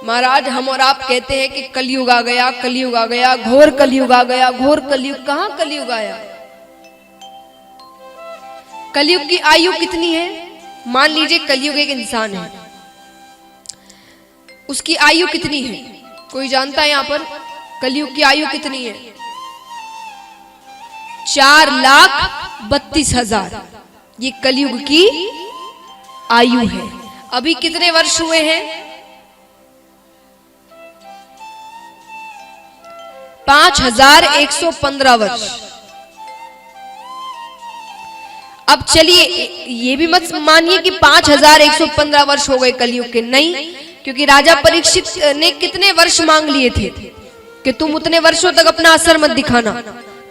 महाराज हम और आप कहते हैं कि कलयुग आ गया, कलयुग आ गया, घोर कलयुग आ गया, घोर कलयुग। कहां कलयुग आया? कलयुग की आयु कितनी है? मान लीजिए कलयुग एक इंसान है, उसकी आयु कितनी है? कोई जानता है यहां पर कलयुग की आयु कितनी है? 4,32,000 ये कलयुग की आयु है। अभी कितने वर्ष हुए हैं? 5,115 वर्ष। अब चलिए ये भी मत मानिए कि 5,115 वर्ष हो गए कलयुग के, नहीं, क्योंकि राजा परीक्षित ने कितने वर्ष मांग लिए थे कि तुम उतने वर्षों तक अपना असर मत दिखाना,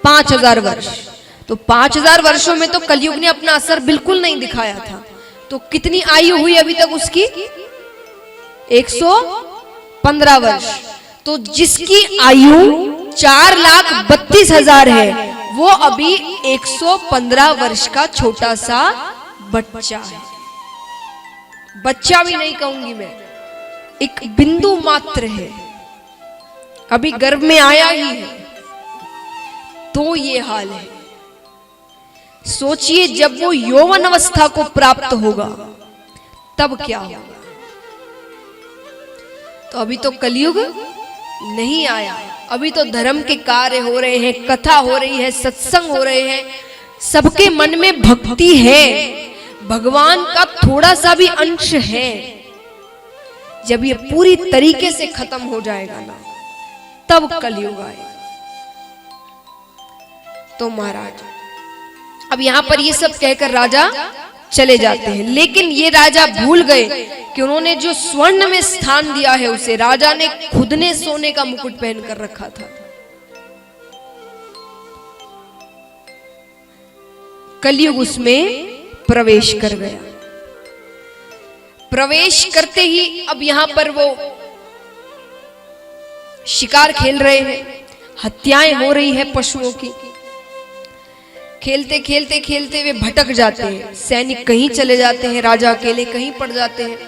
5,000 वर्ष। तो 5,000 वर्षों में तो कलयुग ने अपना असर बिल्कुल नहीं दिखाया था। तो कितनी आयु हुई अभी तक उसकी? 115 वर्ष। तो जिसकी आयु 4,32,000 है वो अभी 115 वर्ष का छोटा सा बच्चा है। बच्चा भी नहीं कहूंगी मैं, एक बिंदु मात्र है, अभी गर्भ में आया ही है। तो ये हाल है। सोचिए जब वो यौवन अवस्था को प्राप्त होगा तब क्या होगा। तो अभी तो कलयुग नहीं आया, अभी तो धर्म के कार्य हो रहे हैं, कथा हो रही है, सत्संग हो रहे हैं, सबके मन में भक्ति है, भगवान का थोड़ा सा भी अंश है। जब ये पूरी तरीके से खत्म हो जाएगा ना तब कलयुग आएगा। तो महाराज अब यहां पर ये सब कहकर राजा चले जाते हैं, लेकिन ये राजा भूल गए कि उन्होंने जो स्वर्ण में स्थान दिया है उसे राजा ने खुद ने सोने का मुकुट पहन कर रखा था। कलयुग उसमें प्रवेश कर गया। प्रवेश करते ही अब यहां पर वो शिकार खेल रहे हैं, हत्याएं हो रही है पशुओं की। खेलते खेलते खेलते वे भटक जाते हैं, सैनिक कहीं चले जाते हैं, राजा अकेले कहीं पड़ जाते हैं।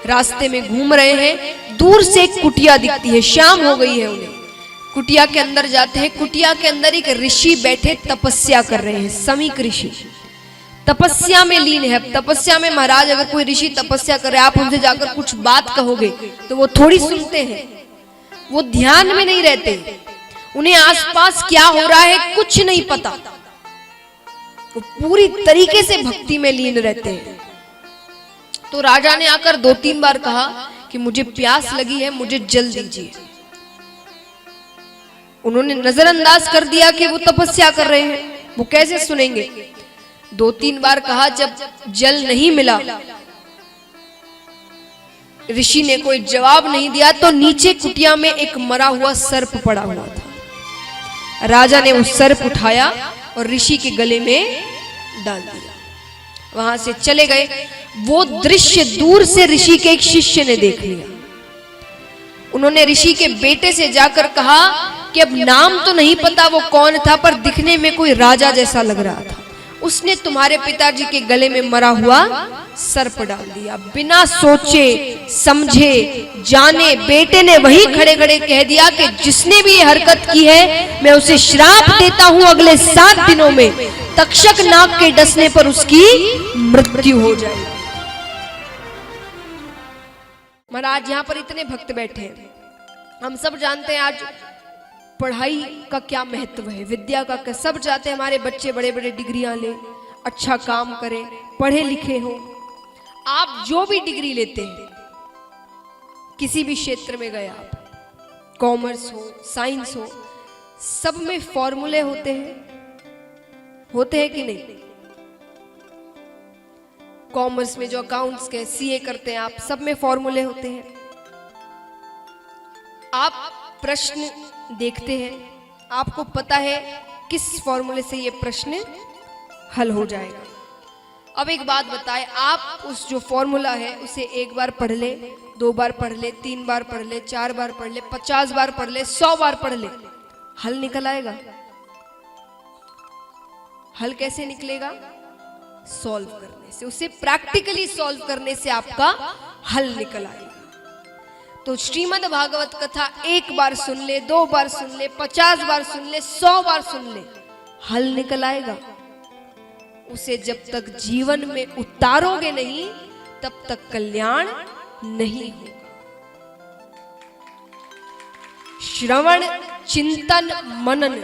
रास्ते में घूम रहे हैं, दूर से एक कुटिया दिखती है, शाम हो गई है उन्हें। कुटिया के अंदर जाते हैं, कुटिया के अंदर एक ऋषि बैठे तपस्या कर रहे हैं, समीक ऋषि तपस्या में लीन है। तपस्या में महाराज अगर कोई ऋषि तपस्या कर रहे हैं, आप उनसे जाकर कुछ बात कहोगे तो वो थोड़ी सुनते हैं, वो ध्यान में नहीं रहते, उन्हें आसपास क्या हो रहा है कुछ नहीं पता, वो पूरी तरीके से भक्ति में लीन रहते हैं। तो राजा ने आकर 2-3 बार कहा कि मुझे प्यास लगी है, मुझे जल दीजिए। उन्होंने नजरअंदाज कर दिया कि वो तपस्या कर रहे हैं, वो कैसे सुनेंगे। 2-3 बार कहा, जब जल नहीं मिला, ऋषि ने कोई जवाब नहीं दिया, तो नीचे कुटिया में एक मरा हुआ सर्प पड़ा हुआ था। राजा ने उस सर्प उठाया और ऋषि के गले में डाल दिया, वहां से चले गए। वो दृश्य दूर से ऋषि के एक शिष्य ने देख लिया। उन्होंने ऋषि के बेटे से जाकर कहा कि अब नाम तो नहीं पता वो कौन था, पर दिखने में कोई राजा जैसा लग रहा था, उसने तुम्हारे पिताजी के गले में मरा हुआ सर्प डाल दिया। बिना सोचे समझे जाने बेटे ने वही खड़े खड़े कह दिया कि जिसने भी ये हरकत की है मैं उसे श्राप देता हूं, अगले 7 दिनों में तक्षक नाग के डसने पर उसकी मृत्यु हो जाएगी। महाराज यहां पर इतने भक्त बैठे हैं, हम सब जानते हैं आज पढ़ाई का क्या महत्व है, विद्या का सब चाहते हैं हमारे बच्चे बड़े बड़े डिग्रियां लें, अच्छा काम करें, पढ़े लिखे हो। आप जो भी डिग्री लेते हैं, किसी भी क्षेत्र में गए आप, कॉमर्स हो, साइंस हो, सब में फॉर्मूले होते हैं कि नहीं? कॉमर्स में जो अकाउंट्स के सीए करते हैं आप, सब में फॉर्मूले होते हैं। आप प्रश्न देखते हैं, आपको पता है किस फॉर्मूले से ये प्रश्न हल हो जाएगा। अब एक बात बताएं, आप उस जो फॉर्मूला है उसे 1 बार पढ़ ले, 2 बार पढ़ ले, 3 बार पढ़ ले, 4 बार पढ़ ले, 50 बार पढ़ ले, 100 बार पढ़ ले, हल निकल आएगा? हल कैसे निकलेगा? सॉल्व करने से, उसे प्रैक्टिकली सॉल्व करने से आपका हल निकल आएगा। तो श्रीमद् भागवत कथा एक बार सुन ले, 2 बार सुन ले, 50 बार सुन ले, 100 बार सुन ले, हल निकल आएगा। उसे जब तक जीवन में उतारोगे नहीं तब तक कल्याण नहीं होगा। श्रवण चिंतन मनन,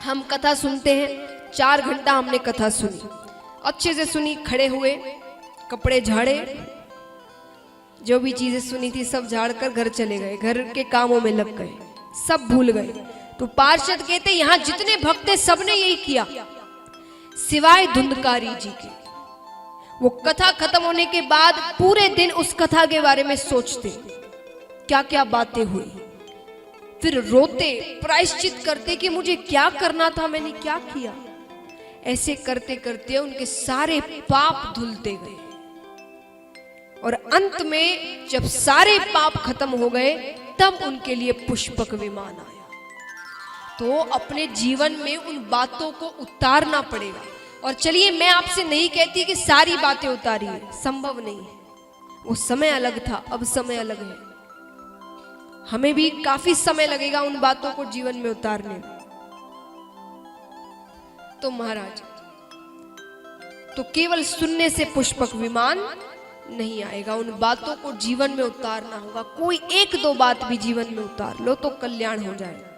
हम कथा सुनते हैं, 4 घंटा हमने कथा सुनी, अच्छे से सुनी, खड़े हुए, कपड़े झाड़े, जो भी चीजें सुनी थी सब झाड़ कर घर चले गए, घर के कामों में लग गए, सब भूल गए। तो पार्षद कहते यहां जितने भक्त थे सबने यही किया सिवाय धुंधकारी जी के। वो कथा खत्म होने के बाद पूरे दिन उस कथा के बारे में सोचते, क्या क्या बातें हुई, फिर रोते, प्रायश्चित करते कि मुझे क्या करना था, मैंने क्या किया। ऐसे करते करते उनके सारे पाप धुलते गए और अंत में जब सारे पाप खत्म हो गए तब उनके लिए पुष्पक विमान आया। तो अपने जीवन में उन बातों को उतारना पड़ेगा। और चलिए, मैं आपसे नहीं कहती कि सारी बातें उतारिए, संभव नहीं है, वो समय अलग था, अब समय अलग है, हमें भी काफी समय लगेगा उन बातों को जीवन में उतारने में। तो महाराज, तो केवल सुनने से पुष्पक विमान नहीं आएगा, उन बातों को जीवन में उतारना होगा। कोई 1-2 बात भी जीवन में उतार लो तो कल्याण हो जाए।